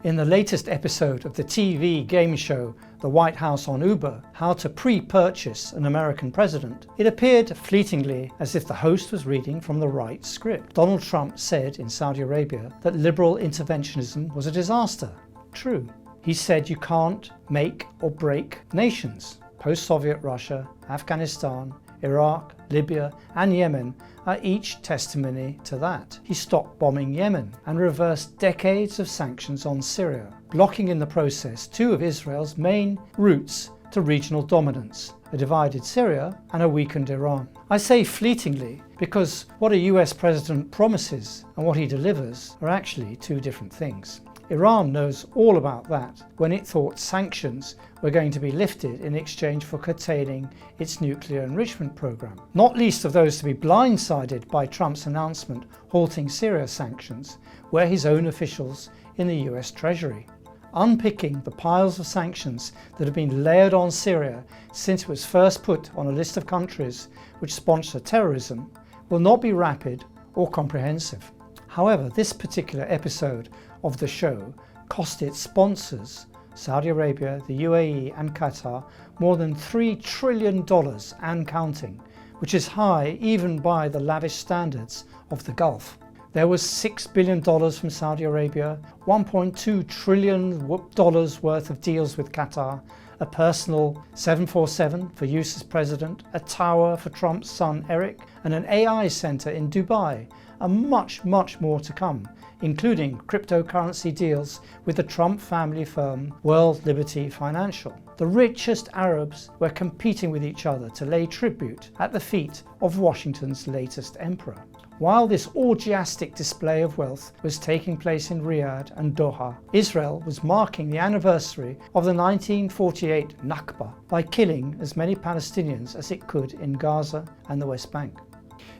In the latest episode of the TV game show The White House on Uber, How to Pre-Purchase an American President, it appeared fleetingly as if the host was reading from the right script. Donald Trump said in Saudi Arabia that liberal interventionism was a disaster. True. He said you can't make or break nations. Post-Soviet Russia, Afghanistan, Iraq, Libya and Yemen are each testimony to that. He stopped bombing Yemen and reversed decades of sanctions on Syria, blocking in the process two of Israel's main routes to regional dominance, a divided Syria and a weakened Iran. I say fleetingly because what a US president promises and what he delivers are actually two different things. Iran knows all about that when it thought sanctions were going to be lifted in exchange for curtailing its nuclear enrichment program. Not least of those to be blindsided by Trump's announcement halting Syria sanctions were his own officials in the US Treasury. Unpicking the piles of sanctions that have been layered on Syria since it was first put on a list of countries which sponsor terrorism will not be rapid or comprehensive. However, this particular episode of the show cost its sponsors, Saudi Arabia, the UAE and Qatar, more than $3 trillion and counting, which is high even by the lavish standards of the Gulf. There was $6 billion from Saudi Arabia, $1.2 trillion worth of deals with Qatar, a personal 747 for use as president, a tower for Trump's son Eric, and an AI centre in Dubai, and much more to come, including cryptocurrency deals with the Trump family firm World Liberty Financial. The richest Arabs were competing with each other to lay tribute at the feet of Washington's latest emperor. While this orgiastic display of wealth was taking place in Riyadh and Doha, Israel was marking the anniversary of the 1948 Nakba by killing as many Palestinians as it could in Gaza and the West Bank.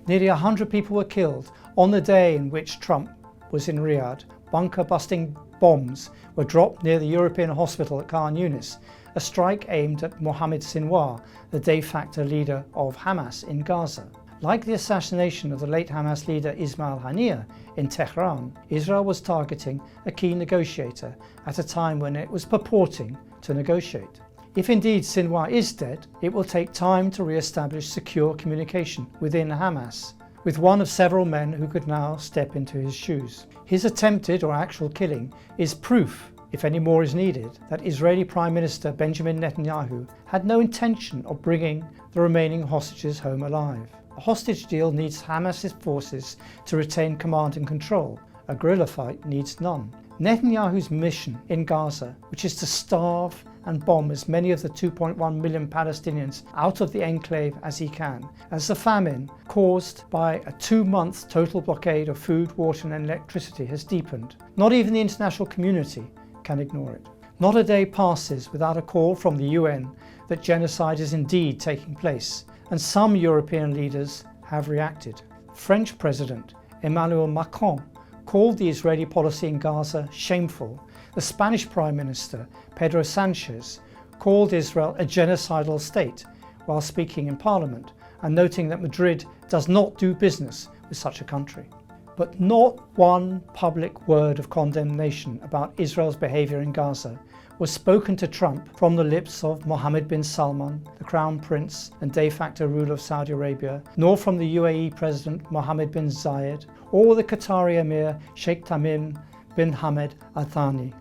Nearly 100 people were killed on the day in which Trump was in Riyadh. Bunker-busting bombs were dropped near the European hospital at Khan Yunis, a strike aimed at Mohammed Sinwar, the de facto leader of Hamas in Gaza. Like the assassination of the late Hamas leader Ismail Haniyeh in Tehran, Israel was targeting a key negotiator at a time when it was purporting to negotiate. If indeed Sinwar is dead, it will take time to re-establish secure communication within Hamas, with one of several men who could now step into his shoes. His attempted or actual killing is proof, if any more is needed, that Israeli Prime Minister Benjamin Netanyahu had no intention of bringing the remaining hostages home alive. A hostage deal needs Hamas's forces to retain command and control. A guerrilla fight needs none. Netanyahu's mission in Gaza, which is to starve and bomb as many of the 2.1 million Palestinians out of the enclave as he can, as the famine caused by a 2-month total blockade of food, water and electricity has deepened. Not even the international community can ignore it. Not a day passes without a call from the UN that genocide is indeed taking place, and some European leaders have reacted. French President Emmanuel Macron called the Israeli policy in Gaza shameful. The Spanish Prime Minister Pedro Sanchez called Israel a genocidal state while speaking in Parliament and noting that Madrid does not do business with such a country. But not one public word of condemnation about Israel's behaviour in Gaza was spoken to Trump from the lips of Mohammed bin Salman, the Crown Prince and de facto ruler of Saudi Arabia, nor from the UAE President Mohammed bin Zayed, or the Qatari Emir Sheikh Tamim bin Hamad Al Thani.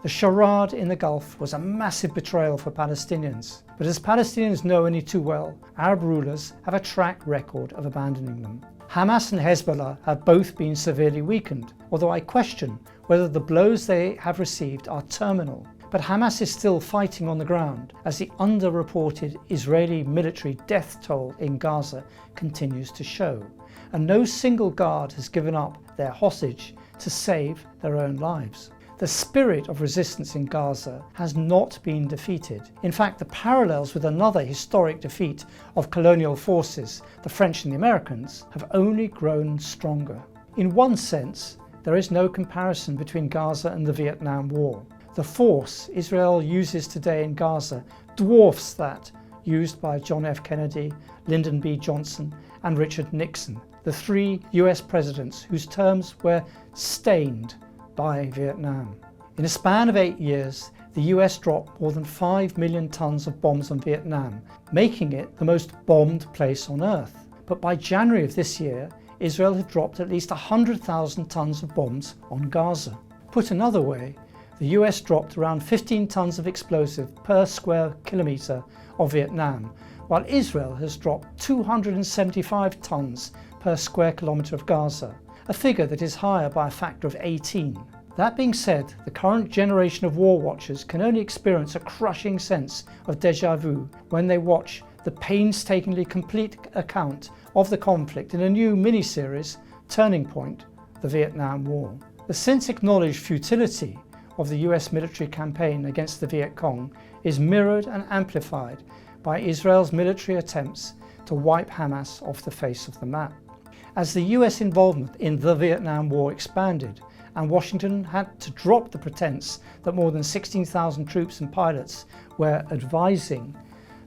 The charade in the Gulf was a massive betrayal for Palestinians, but as Palestinians know only too well, Arab rulers have a track record of abandoning them. Hamas and Hezbollah have both been severely weakened, although I question whether the blows they have received are terminal. But Hamas is still fighting on the ground as the underreported Israeli military death toll in Gaza continues to show, and no single guard has given up their hostage to save their own lives. The spirit of resistance in Gaza has not been defeated. In fact, the parallels with another historic defeat of colonial forces, the French and the Americans, have only grown stronger. In one sense, there is no comparison between Gaza and the Vietnam War. The force Israel uses today in Gaza dwarfs that used by John F. Kennedy, Lyndon B. Johnson and Richard Nixon, the 3 US presidents whose terms were stained by Vietnam. In a span of 8 years, the US dropped more than 5 million tons of bombs on Vietnam, making it the most bombed place on Earth. But by January of this year, Israel had dropped at least 100,000 tons of bombs on Gaza. Put another way, the US dropped around 15 tons of explosive per square kilometre of Vietnam, while Israel has dropped 275 tons per square kilometre of Gaza, a figure that is higher by a factor of 18. That being said, the current generation of war watchers can only experience a crushing sense of déjà vu when they watch the painstakingly complete account of the conflict in a new mini-series, Turning Point, the Vietnam War. The since acknowledged futility of the US military campaign against the Viet Cong is mirrored and amplified by Israel's military attempts to wipe Hamas off the face of the map. As the US involvement in the Vietnam War expanded, and Washington had to drop the pretense that more than 16,000 troops and pilots were advising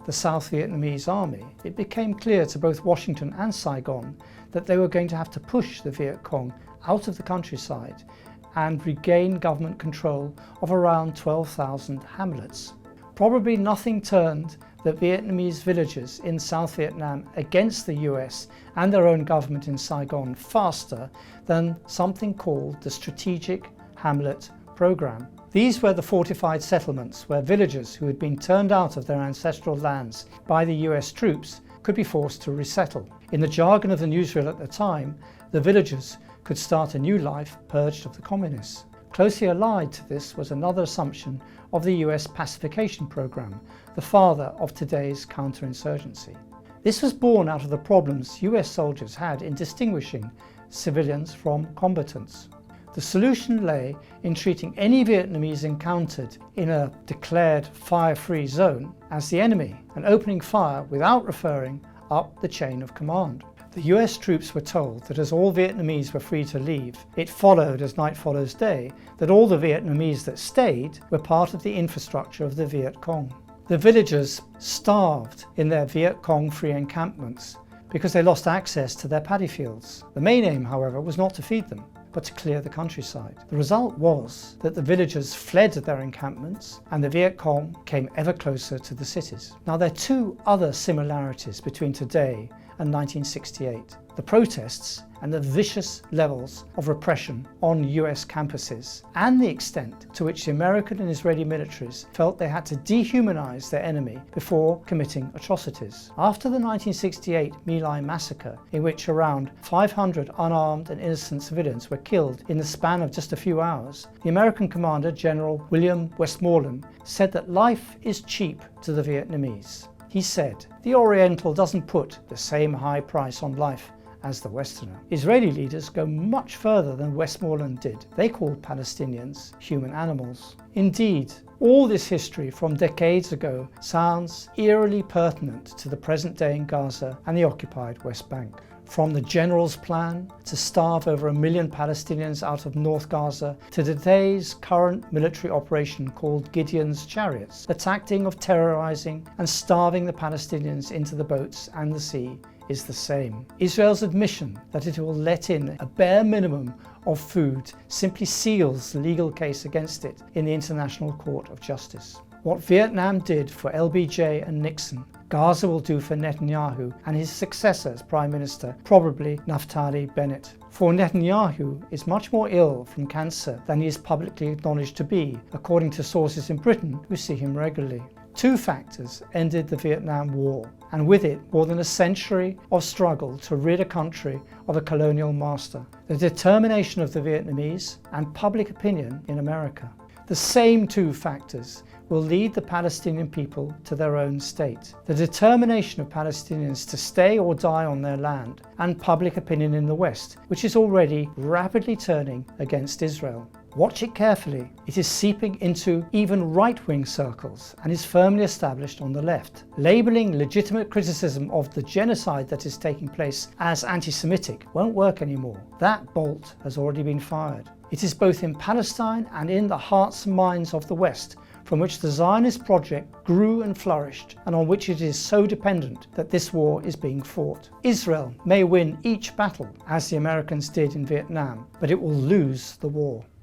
the South Vietnamese army, it became clear to both Washington and Saigon that they were going to have to push the Viet Cong out of the countryside and regain government control of around 12,000 hamlets. Probably nothing turned the Vietnamese villagers in South Vietnam against the US and their own government in Saigon faster than something called the Strategic Hamlet Program. These were the fortified settlements where villagers who had been turned out of their ancestral lands by the US troops could be forced to resettle. In the jargon of the newsreel at the time, the villagers could start a new life purged of the communists. Closely allied to this was another assumption of the US pacification program, the father of today's counterinsurgency. This was born out of the problems US soldiers had in distinguishing civilians from combatants. The solution lay in treating any Vietnamese encountered in a declared fire-free zone as the enemy and opening fire without referring up the chain of command. The US troops were told that as all Vietnamese were free to leave, it followed as night follows day that all the Vietnamese that stayed were part of the infrastructure of the Viet Cong. The villagers starved in their Viet Cong-free encampments because they lost access to their paddy fields. The main aim, however, was not to feed them, but to clear the countryside. The result was that the villagers fled their encampments and the Viet Cong came ever closer to the cities. Now, there are two other similarities between today and 1968. The protests and the vicious levels of repression on US campuses, and the extent to which the American and Israeli militaries felt they had to dehumanize their enemy before committing atrocities. After the 1968 My Lai massacre, in which around 500 unarmed and innocent civilians were killed in the span of just a few hours, the American commander, General William Westmoreland, said that life is cheap to the Vietnamese. He said, "The Oriental doesn't put the same high price on life as the Westerner." Israeli leaders go much further than Westmoreland did. They called Palestinians human animals. Indeed, all this history from decades ago sounds eerily pertinent to the present day in Gaza and the occupied West Bank. From the general's plan to starve over 1 million Palestinians out of North Gaza to today's current military operation called Gideon's Chariots, the tactic of terrorizing and starving the Palestinians into the boats and the sea is the same. Israel's admission that it will let in a bare minimum of food simply seals the legal case against it in the International Court of Justice. What Vietnam did for LBJ and Nixon, Gaza will do for Netanyahu and his successor as Prime Minister, probably Naftali Bennett. For Netanyahu is much more ill from cancer than he is publicly acknowledged to be, according to sources in Britain who see him regularly. Two factors ended the Vietnam War, and with it more than a century of struggle to rid a country of a colonial master: the determination of the Vietnamese and public opinion in America. The same two factors will lead the Palestinian people to their own state: the determination of Palestinians to stay or die on their land, and public opinion in the West, which is already rapidly turning against Israel. Watch it carefully. It is seeping into even right-wing circles and is firmly established on the left. Labelling legitimate criticism of the genocide that is taking place as anti-Semitic won't work anymore. That bolt has already been fired. It is both in Palestine and in the hearts and minds of the West, from which the Zionist project grew and flourished, and on which it is so dependent that this war is being fought. Israel may win each battle, as the Americans did in Vietnam, but it will lose the war.